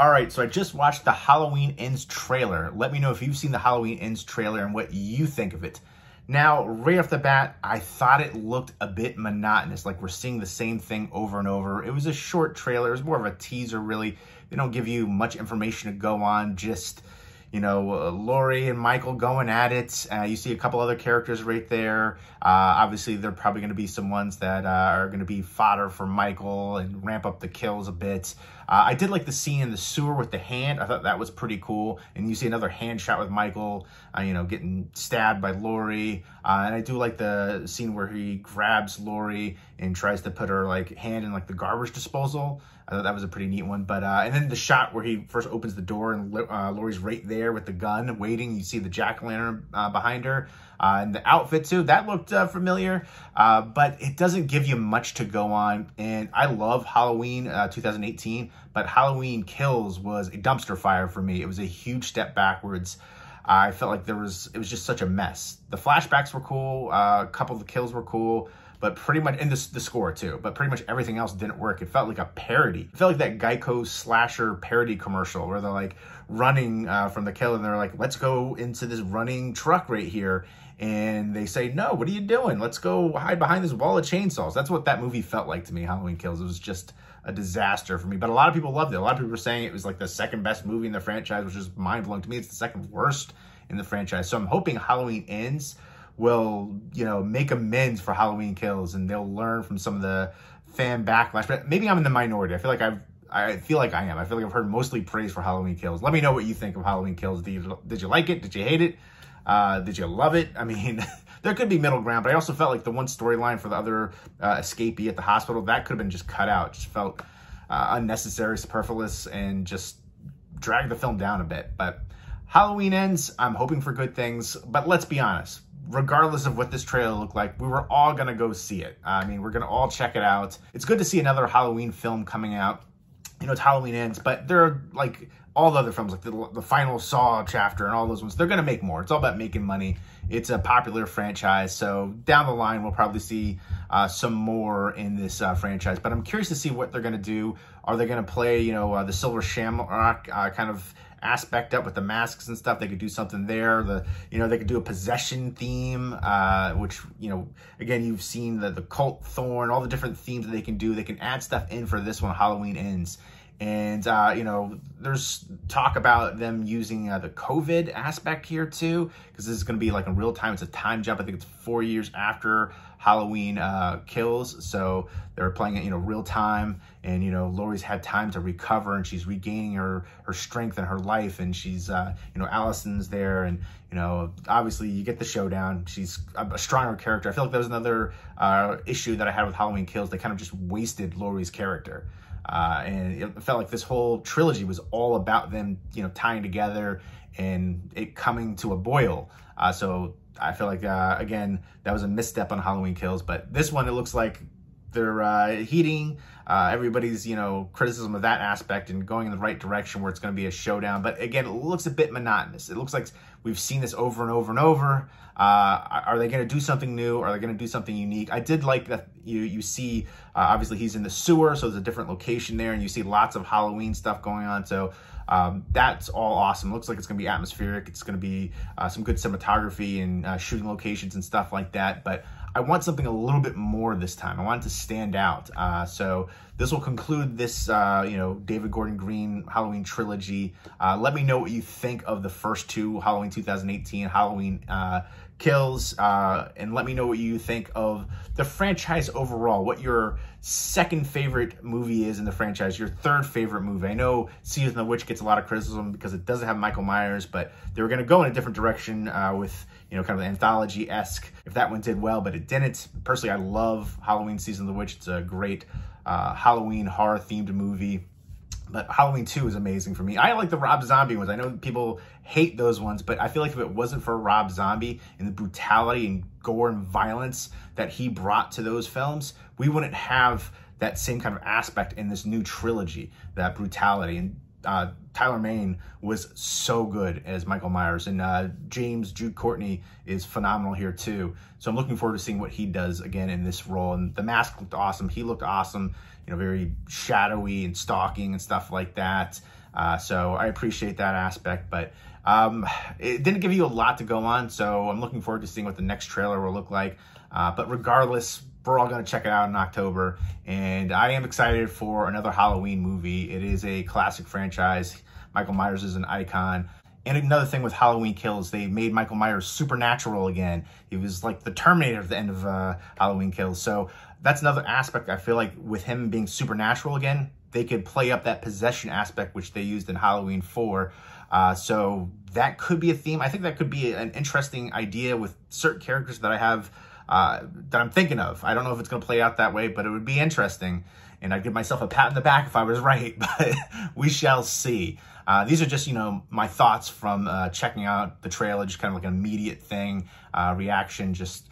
All right, so I just watched the Halloween Ends trailer. Let me know if you've seen the Halloween Ends trailer and what you think of it. Now, right off the bat, I thought it looked a bit monotonous, like we're seeing the same thing over and over. It was a short trailer. It was more of a teaser, really. They don't give you much information to go on, just, you know, Laurie and Michael going at it. You see a couple other characters right there. Obviously, there are probably going to be some ones that are going to be fodder for Michael and ramp up the kills a bit. I did like the scene in the sewer with the hand. I thought that was pretty cool. And you see another hand shot with Michael, you know, getting stabbed by Laurie. And I do like the scene where he grabs Laurie and tries to put her like hand in like the garbage disposal. I thought that was a pretty neat one. But and then the shot where he first opens the door and Laurie's right there with the gun waiting. You see the jack-o'-lantern behind her. And the outfit too, that looked familiar, but it doesn't give you much to go on. And I love Halloween 2018, but Halloween Kills was a dumpster fire for me. It was a huge step backwards. I felt like it was just such a mess. The flashbacks were cool, a couple of the kills were cool, but pretty much, and the score too, but pretty much everything else didn't work. It felt like a parody. It felt like that Geico slasher parody commercial where they're like running from the kill and they're like, let's go into this running truck right here. And they say, no, what are you doing? Let's go hide behind this wall of chainsaws. That's what that movie felt like to me, Halloween Kills. It was just a disaster for me. But a lot of people loved it. A lot of people were saying it was like the second best movie in the franchise, which is mind-blowing to me. It's the second worst in the franchise. So I'm hoping Halloween Ends will, you know, make amends for Halloween Kills and they'll learn from some of the fan backlash. But maybe I'm in the minority. I feel like I am. I feel like I've heard mostly praise for Halloween Kills. Let me know what you think of Halloween Kills. Did you like it? Did you hate it? Did you love it? I mean, there could be middle ground, but I also felt like the one storyline for the other escapee at the hospital, that could have been just cut out. It just felt unnecessary, superfluous, and just dragged the film down a bit. But Halloween Ends, I'm hoping for good things, but let's be honest. Regardless of what this trailer looked like, we were all going to go see it. I mean, we're going to all check it out. It's good to see another Halloween film coming out. You know, it's Halloween Ends, but there are, like, all the other films, like the final Saw chapter and all those ones, they're going to make more. It's all about making money. It's a popular franchise, so down the line, we'll probably see some more in this franchise. But I'm curious to see what they're going to do. Are they going to play, you know, the Silver Shamrock kind of aspect up with the masks and stuff? They could do something there. You know, they could do a possession theme, which, you know, again, you've seen the cult Thorn, all the different themes that they can do. They can add stuff in for this one, Halloween Ends. And, you know, there's talk about them using the COVID aspect here too, because this is going to be like in real time. It's a time jump. I think it's 4 years after Halloween Kills. So they're playing it, you know, real time. And, you know, Laurie's had time to recover and she's regaining her strength and her life. And she's, you know, Allison's there. And, you know, obviously you get the showdown. She's a stronger character. I feel like that was another issue that I had with Halloween Kills. They kind of just wasted Laurie's character. And it felt like this whole trilogy was all about them, you know, tying together and it coming to a boil. So I feel like, again, that was a misstep on Halloween Kills. But this one, it looks like they're heeding everybody's, you know, criticism of that aspect and going in the right direction where it's going to be a showdown. But again, it looks a bit monotonous. It looks like we've seen this over and over and over. Are they going to do something new? Are they going to do something unique? I did like that you see, obviously he's in the sewer, so there's a different location there, and you see lots of Halloween stuff going on. So that's all awesome. Looks like it's going to be atmospheric. It's going to be some good cinematography and shooting locations and stuff like that. But I want something a little bit more this time. I want it to stand out. So this will conclude this, you know, David Gordon Green Halloween trilogy. Let me know what you think of the first two, Halloween 2018, Halloween Kills, and let me know what you think of the franchise overall, what your second favorite movie is in the franchise, your third favorite movie. I know Season of the Witch gets a lot of criticism because it doesn't have Michael Myers, but they were going to go in a different direction with, you know, kind of anthology-esque, if that one did well, but it didn't. Personally, I love Halloween Season of the Witch. It's a great Halloween horror-themed movie. But Halloween 2 is amazing for me. I like the Rob Zombie ones. I know people hate those ones, but I feel like if it wasn't for Rob Zombie and the brutality and gore and violence that he brought to those films, we wouldn't have that same kind of aspect in this new trilogy, that brutality. And Tyler Mane was so good as Michael Myers, and Jude Courtney is phenomenal here too. So I'm looking forward to seeing what he does again in this role. And the mask looked awesome. He looked awesome, you know, very shadowy and stalking and stuff like that. So I appreciate that aspect, but it didn't give you a lot to go on, so I'm looking forward to seeing what the next trailer will look like. But regardless, we're all going to check it out in October, and I am excited for another Halloween movie. It is a classic franchise. Michael Myers is an icon. And another thing with Halloween Kills, they made Michael Myers supernatural again. He was like the Terminator at the end of Halloween Kills. So that's another aspect. I feel like with him being supernatural again, they could play up that possession aspect, which they used in Halloween 4. So that could be a theme. I think that could be an interesting idea with certain characters that I have, that I'm thinking of. I don't know if it's going to play out that way, but it would be interesting. And I'd give myself a pat in the back if I was right, but we shall see. These are just, you know, my thoughts from checking out the trailer, just kind of like an immediate thing, reaction, just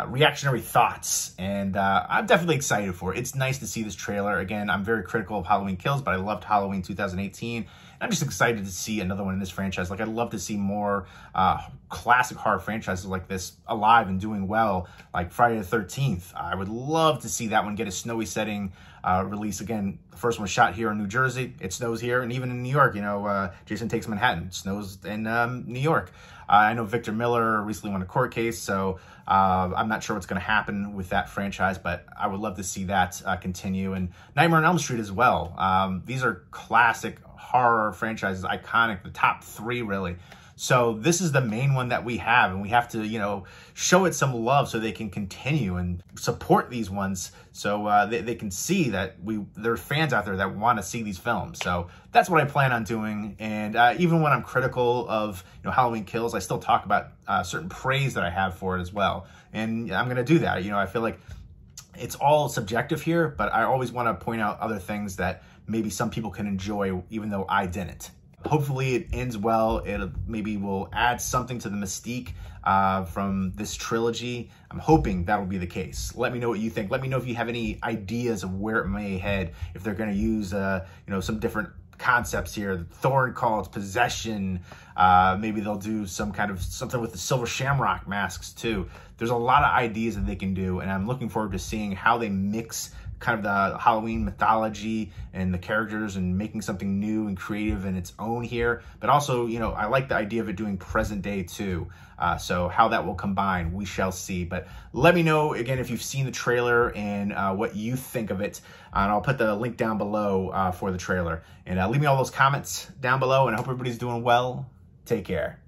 reactionary thoughts. And I'm definitely excited for it. It's nice to see this trailer. Again, I'm very critical of Halloween Kills, but I loved Halloween 2018. I'm just excited to see another one in this franchise. Like, I'd love to see more classic horror franchises like this alive and doing well, like Friday the 13th. I would love to see that one get a snowy setting release. Again, the first one was shot here in New Jersey. It snows here, and even in New York, you know, Jason Takes Manhattan. It snows in New York. I know Victor Miller recently won a court case, so I'm not sure what's going to happen with that franchise, but I would love to see that continue. And Nightmare on Elm Street as well. These are classic horror franchises, iconic, the top 3 really. So this is the main one that we have, and we have to, you know, show it some love so they can continue and support these ones, so they can see that there are fans out there that want to see these films. So that's what I plan on doing. And even when I'm critical of, you know, Halloween Kills, I still talk about certain praise that I have for it as well. And I'm going to do that. You know, I feel like it's all subjective here, but I always want to point out other things that maybe some people can enjoy, even though I didn't. Hopefully it ends well. It maybe will add something to the mystique from this trilogy. I'm hoping that'll be the case. Let me know what you think. Let me know if you have any ideas of where it may head, if they're going to use you know, some different concepts here. Thorn calls possession. Maybe they'll do some kind of something with the silver shamrock masks too. There's a lot of ideas that they can do, and I'm looking forward to seeing how they mix kind of the Halloween mythology and the characters and making something new and creative in its own here. But also, you know, I like the idea of it doing present day too. So how that will combine, we shall see. But let me know, again, if you've seen the trailer and what you think of it. And I'll put the link down below for the trailer. And leave me all those comments down below, and I hope everybody's doing well. Take care.